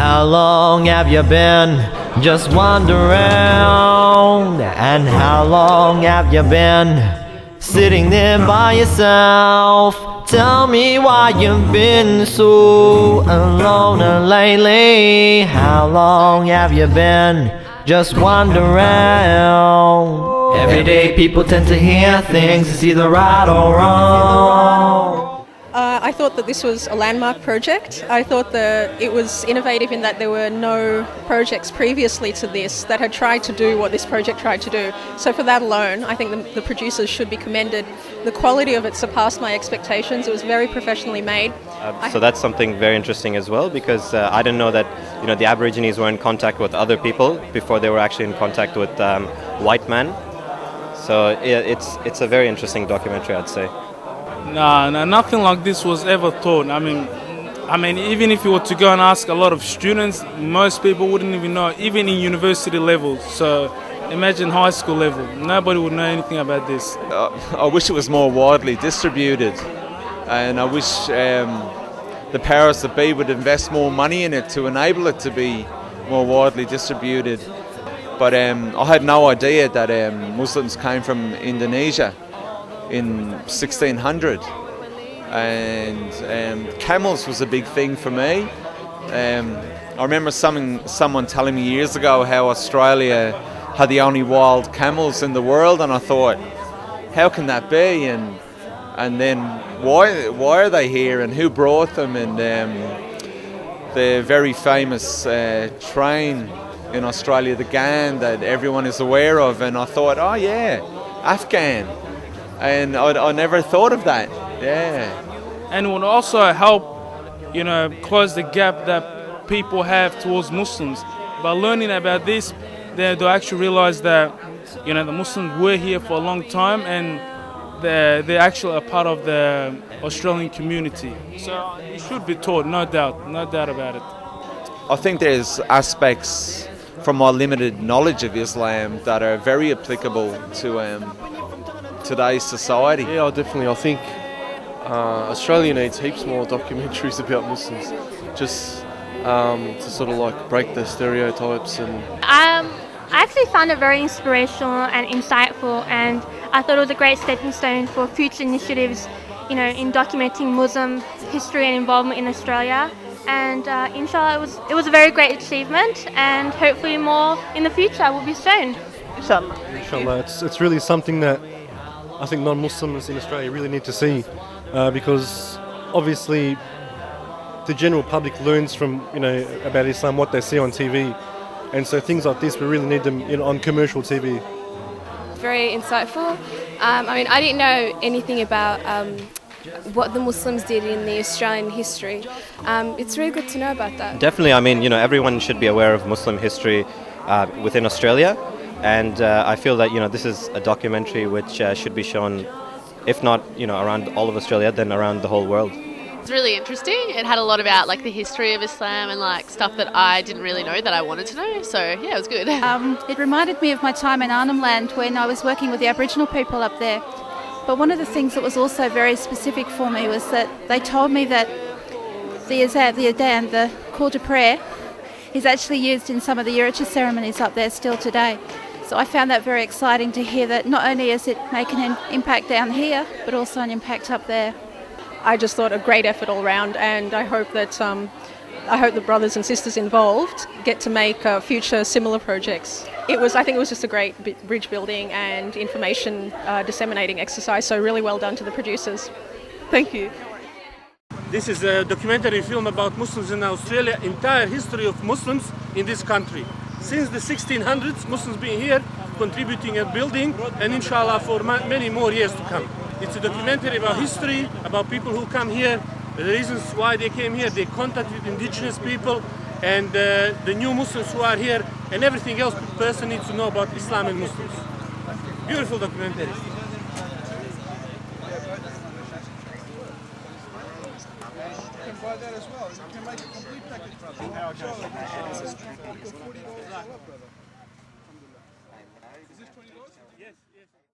How long have you been just wandering? And how long have you been sitting there by yourself? Tell me why you've been so alone lately. How long have you been just wandering? Every day people tend to hear things, it's either right or wrong. I thought that this was a landmark project. I thought that it was innovative in that there were no projects previously to this that had tried to do what this project tried to do. So for that alone, I think the producers should be commended. The quality of it surpassed my expectations. It was very professionally made. So that's something very interesting as well, because I didn't know that the Aborigines were in contact with other people before they were actually in contact with white men. So it's a very interesting documentary, I'd say. No, nothing like this was ever taught. I mean, even if you were to go and ask a lot of students, most people wouldn't even know, even in university level. So imagine high school level. Nobody would know anything about this. I wish it was more widely distributed, and I wish the powers that be would invest more money in it to enable it to be more widely distributed. But I had no idea that Muslims came from Indonesia in 1600, and camels was a big thing for me. I remember someone telling me years ago how Australia had the only wild camels in the world, and I thought, how can that be? And then why are they here, and who brought them? And the very famous train in Australia, the Ghan, that everyone is aware of, and I thought, oh yeah, Afghan. And I never thought of that, yeah. And it would also help, close the gap that people have towards Muslims. By learning about this, they'll actually realize that, the Muslims were here for a long time, and they're actually a part of the Australian community. So it should be taught, no doubt about it. I think there's aspects from my limited knowledge of Islam that are very applicable to today's society. Yeah, definitely. I think Australia needs heaps more documentaries about Muslims, just to sort of like break the stereotypes. And I actually found it very inspirational and insightful, and I thought it was a great stepping stone for future initiatives, in documenting Muslim history and involvement in Australia. And inshallah, it was a very great achievement, and hopefully more in the future will be shown. Inshallah, it's really something that I think non-Muslims in Australia really need to see, because obviously the general public learns from about Islam what they see on TV, and so things like this we really need them on commercial TV. Very insightful. I didn't know anything about what the Muslims did in the Australian history. It's really good to know about that. Definitely, everyone should be aware of Muslim history within Australia. And I feel that this is a documentary which should be shown, if not around all of Australia, then around the whole world. It's really interesting. It had a lot about the history of Islam and stuff that I didn't really know that I wanted to know. So yeah, it was good. It reminded me of my time in Arnhem Land when I was working with the Aboriginal people up there. But one of the things that was also very specific for me was that they told me that the Adhan, the call to prayer, is actually used in some of the Yirritja ceremonies up there still today. So I found that very exciting to hear that not only is it making an impact down here, but also an impact up there. I just thought a great effort all round, and I hope that the brothers and sisters involved get to make future similar projects. I think it was just a great bridge building and information disseminating exercise, so really well done to the producers. Thank you. This is a documentary film about Muslims in Australia, entire history of Muslims in this country. Since the 1600s, Muslims been here contributing and building, and inshallah for many more years to come. It's a documentary about history, about people who come here, the reasons why they came here, they contacted indigenous people, and the new Muslims who are here, and everything else the person needs to know about Islam and Muslims. Beautiful documentary. You can buy that as well. You can make a complete package, brother.